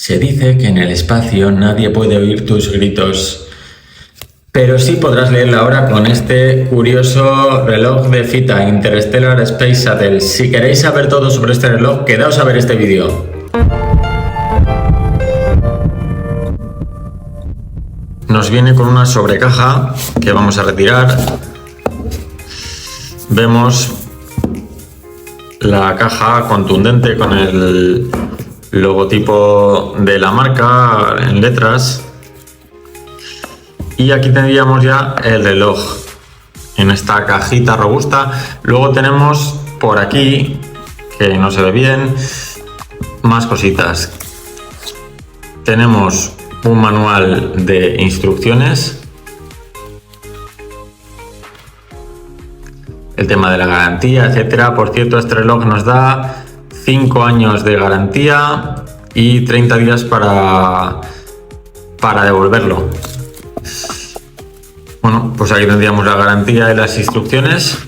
Se dice que en el espacio nadie puede oír tus gritos, pero sí podrás leer la hora con este curioso reloj de fita Interstellar Space Shuttle. Si queréis saber todo sobre este reloj, quedaos a ver este vídeo. Nos viene con una sobrecaja que vamos a retirar. Vemos la caja contundente con el logotipo de la marca en letras. Y aquí tendríamos ya el reloj en esta cajita robusta. Luego tenemos por aquí, que no se ve bien, más cositas. Tenemos un manual de instrucciones, el tema de la garantía, etcétera. Por cierto, este reloj nos da 5 años de garantía y 30 días para devolverlo. Bueno, pues aquí tendríamos la garantía y las instrucciones,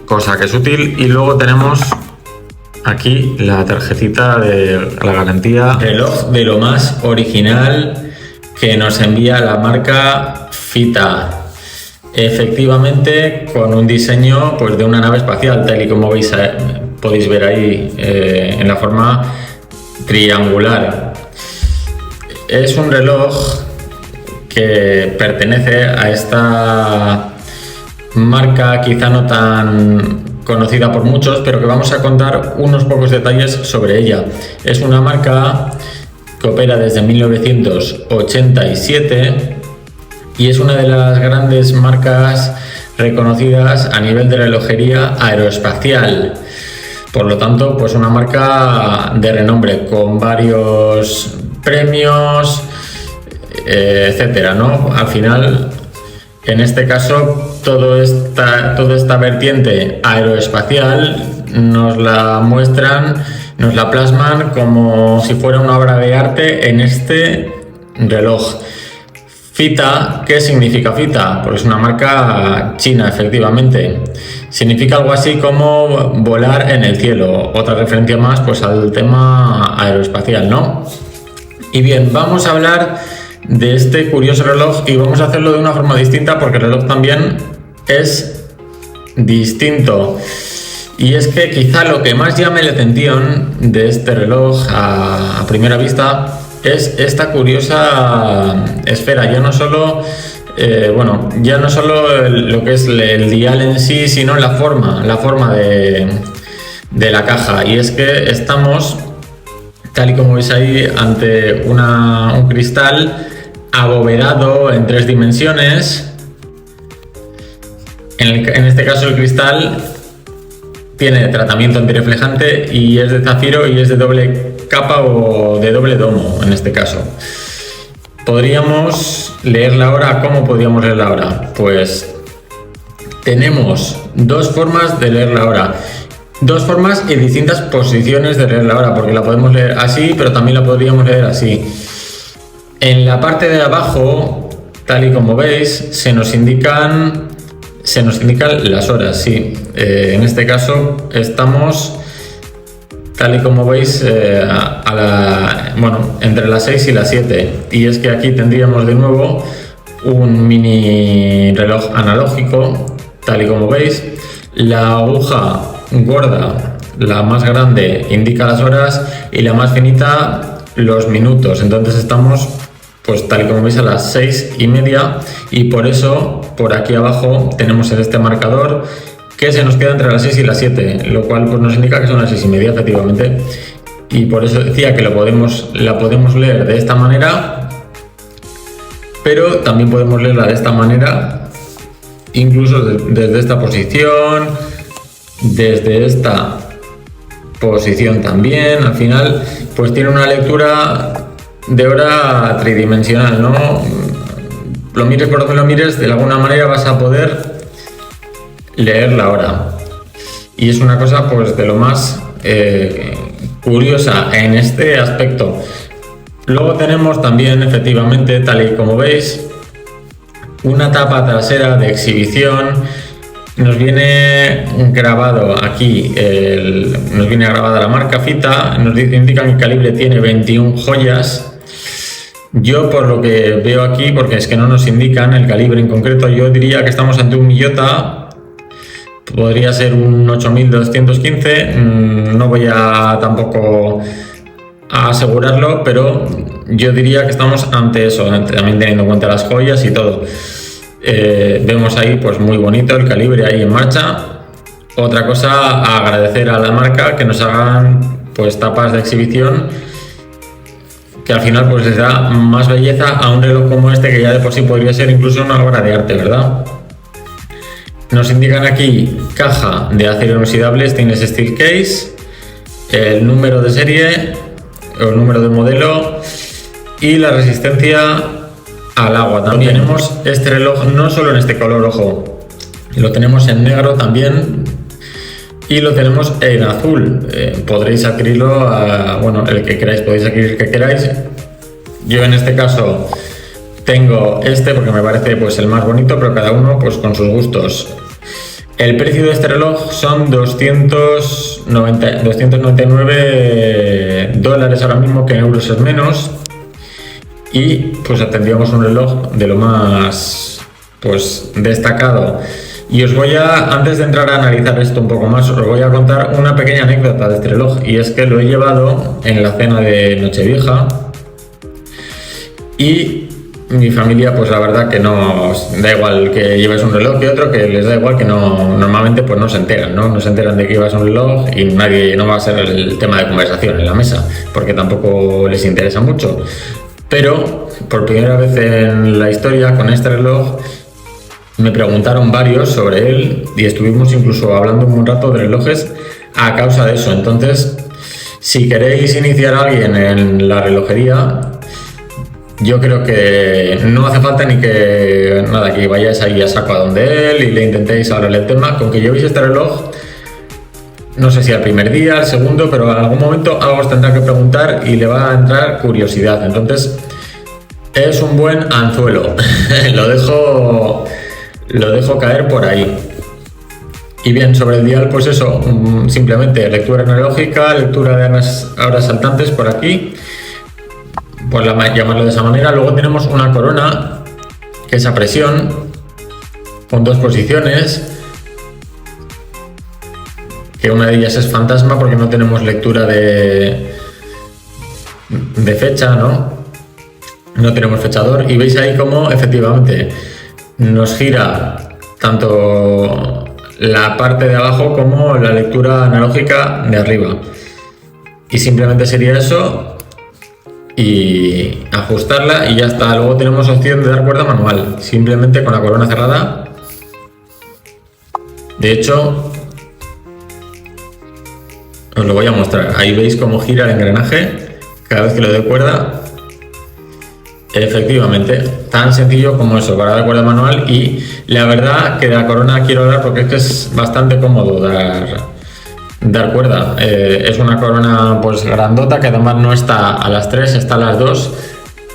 cosa que es útil. Y luego tenemos aquí la tarjetita de la garantía. Reloj de lo más original que nos envía la marca Fita. Efectivamente, con un diseño pues de una nave espacial, tal y como podéis ver ahí en la forma triangular. Es un reloj que pertenece a esta marca quizá no tan conocida por muchos, pero que vamos a contar unos pocos detalles sobre ella. Es una marca que opera desde 1987 y es una de las grandes marcas reconocidas a nivel de relojería aeroespacial. Por lo tanto, pues una marca de renombre con varios premios, etcétera, ¿no? Al final, en este caso, toda esta vertiente aeroespacial nos la muestran, nos la plasman como si fuera una obra de arte en este reloj. Fita, ¿qué significa Fita? Pues es una marca china, efectivamente. Significa algo así como volar en el cielo. Otra referencia más pues al tema aeroespacial, ¿no? Y bien, vamos a hablar de este curioso reloj y vamos a hacerlo de una forma distinta porque el reloj también es distinto. Y es que quizá lo que más llame la atención de este reloj a primera vista es esta curiosa esfera. Ya no solo lo que es el dial en sí, sino la forma de la caja. Y es que estamos, tal y como veis ahí, ante un cristal abovedado en 3 dimensiones. En este caso el cristal tiene tratamiento antirreflejante y es de zafiro y es de doble capa o de doble domo en este caso. ¿Podríamos leer la hora? ¿Cómo podríamos leer la hora? Pues tenemos 2 formas de leer la hora. 2 formas y distintas posiciones de leer la hora, porque la podemos leer así, pero también la podríamos leer así. En la parte de abajo, tal y como veis, se nos indican las horas, sí. En este caso estamos, tal y como veis, entre las 6 y las 7. Y es que aquí tendríamos de nuevo un mini reloj analógico, tal y como veis. La aguja gorda, la más grande, indica las horas y la más finita los minutos. Entonces estamos, pues tal y como veis, a las 6:30 y por eso por aquí abajo tenemos este marcador que se nos queda entre las 6 y las 7, lo cual pues nos indica que son las 6:30 efectivamente. Y por eso decía que la podemos leer de esta manera, pero también podemos leerla de esta manera, incluso desde esta posición, desde esta posición también. Al final pues tiene una lectura de hora tridimensional, ¿no? Lo mires por donde lo mires, de alguna manera vas a poder leer la hora. Y es una cosa pues de lo más curiosa en este aspecto. Luego tenemos también, efectivamente, tal y como veis, una tapa trasera de exhibición nos viene grabado aquí, nos viene grabada la marca fita, nos indican que el calibre tiene 21 joyas. Yo, por lo que veo aquí, porque es que no nos indican el calibre en concreto, yo diría que estamos ante un Miyota, podría ser un 8215, no voy a tampoco a asegurarlo, pero yo diría que estamos ante eso, también teniendo en cuenta las joyas y todo. Vemos ahí pues muy bonito el calibre ahí en marcha. Otra cosa, agradecer a la marca que nos hagan pues tapas de exhibición, que al final pues les da más belleza a un reloj como este, que ya de por sí podría ser incluso una obra de arte, ¿verdad? Nos indican aquí caja de acero inoxidable stainless steel case, el número de serie o el número de modelo y la resistencia al agua. También tenemos este reloj no solo en este color, ojo, lo tenemos en negro también y lo tenemos en azul. Podréis adquirirlo, bueno, el que queráis, podéis adquirir el que queráis. Yo en este caso tengo este porque me parece pues el más bonito, pero cada uno pues con sus gustos. El precio de este reloj son $299 ahora mismo, que en euros es menos, y pues tendríamos un reloj de lo más pues destacado. Y os voy a, antes de entrar a analizar esto un poco más, os voy a contar una pequeña anécdota de este reloj, y es que lo he llevado en la cena de Nochevieja y mi familia, pues la verdad que no da igual que lleves un reloj que otro, que les da igual, que no, normalmente pues no se enteran, ¿no? No se enteran de que llevas un reloj y nadie, no va a ser el tema de conversación en la mesa, porque tampoco les interesa mucho. Pero por primera vez en la historia con este reloj me preguntaron varios sobre él y estuvimos incluso hablando un rato de relojes a causa de eso. Entonces, si queréis iniciar a alguien en la relojería, yo creo que no hace falta ni que nada, que vayáis ahí a saco a donde él y le intentéis hablarle el tema. Con que llevéis este reloj, no sé si al primer día, al segundo, pero en algún momento algo os tendrá que preguntar y le va a entrar curiosidad. Entonces, es un buen anzuelo. Lo dejo caer por ahí. Y bien, sobre el dial, pues eso, simplemente lectura analógica, lectura de horas saltantes por aquí, pues llamarlo de esa manera. Luego tenemos una corona que es a presión con dos posiciones, que una de ellas es fantasma porque no tenemos lectura de fecha, no tenemos fechador, y veis ahí como efectivamente nos gira tanto la parte de abajo como la lectura analógica de arriba, y simplemente sería eso y ajustarla y ya está. Luego tenemos opción de dar cuerda manual, simplemente con la corona cerrada. De hecho, os lo voy a mostrar. Ahí veis cómo gira el engranaje cada vez que le doy cuerda. Efectivamente, tan sencillo como eso, para dar cuerda manual. Y la verdad que de la corona quiero hablar porque es que es bastante cómodo dar cuerda. Es una corona pues grandota, que además no está a las 3, está a las 2,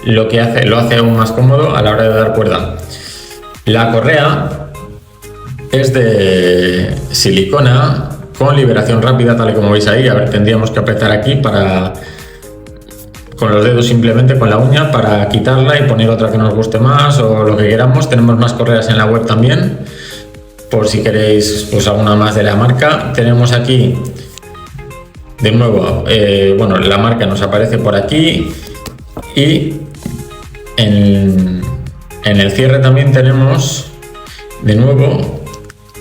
lo hace aún más cómodo a la hora de dar cuerda. La correa es de silicona con liberación rápida, tal y como veis ahí. A ver, tendríamos que apretar aquí con los dedos, simplemente con la uña, para quitarla y poner otra que nos guste más o lo que queramos. Tenemos más correas en la web también, por si queréis pues alguna más de la marca. Tenemos aquí de nuevo, bueno, la marca nos aparece por aquí, y en el cierre también tenemos de nuevo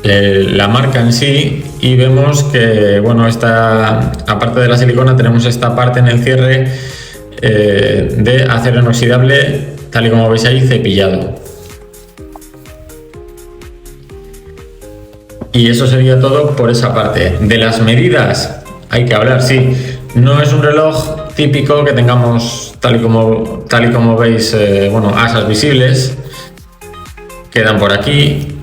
la marca en sí, y vemos que, bueno, aparte de la silicona, tenemos esta parte en el cierre de acero inoxidable, tal y como veis ahí, cepillado. Y eso sería todo por esa parte. De las medidas hay que hablar, sí. No es un reloj típico que tengamos tal y como veis, bueno, asas visibles quedan por aquí.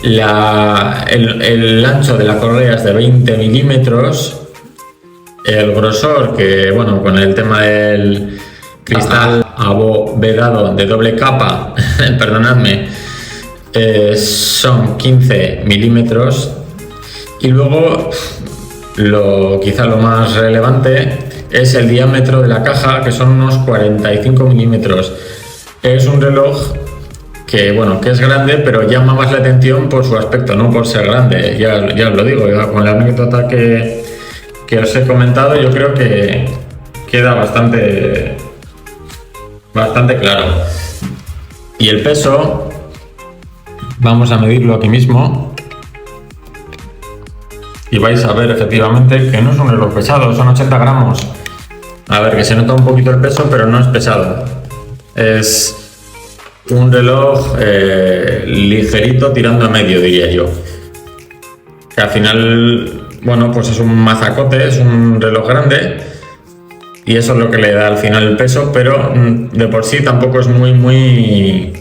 El ancho de la correa es de 20 milímetros. El grosor, que bueno, con el tema del cristal abovedado de doble capa, perdonadme, son 15 milímetros. Y luego, quizá lo más relevante es el diámetro de la caja, que son unos 45 milímetros. Es un reloj que, bueno, que es grande, pero llama más la atención por su aspecto, no por ser grande. Ya os lo digo, con la anécdota que os he comentado, yo creo que queda bastante claro. Y el peso, vamos a medirlo aquí mismo. Y vais a ver efectivamente que no es un reloj pesado, son 80 gramos. A ver, que se nota un poquito el peso, pero no es pesado. Es un reloj ligerito tirando a medio, diría yo. Que al final, bueno, pues es un mazacote, es un reloj grande. Y eso es lo que le da al final el peso, pero de por sí tampoco es muy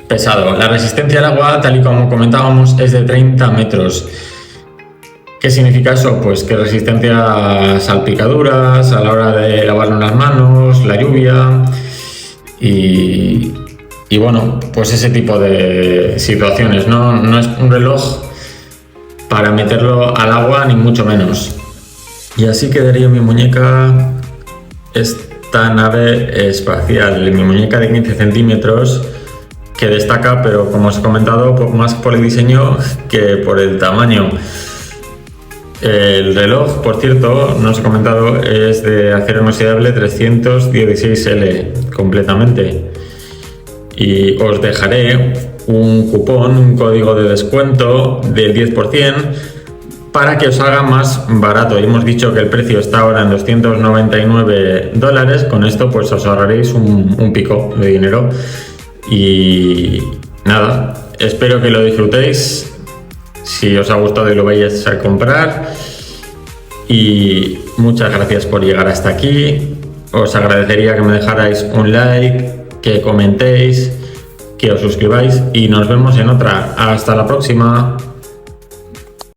pesado. La resistencia al agua, tal y como comentábamos, es de 30 metros. ¿Qué significa eso? Pues que resistencia a salpicaduras, a la hora de lavarnos las manos, la lluvia y bueno, pues ese tipo de situaciones. No es un reloj para meterlo al agua, ni mucho menos. Y así quedaría mi muñeca, esta nave espacial, mi muñeca de 15 centímetros, que destaca, pero como os he comentado, más por el diseño que por el tamaño. El reloj, por cierto, no os he comentado, es de acero inoxidable 316L completamente. Y os dejaré un cupón, un código de descuento del 10% para que os haga más barato. Y hemos dicho que el precio está ahora en $299. Con esto pues os ahorraréis un pico de dinero. Y nada, espero que lo disfrutéis. Si os ha gustado y lo vais a comprar, y muchas gracias por llegar hasta aquí. Os agradecería que me dejarais un like, que comentéis, que os suscribáis y nos vemos en otra. Hasta la próxima.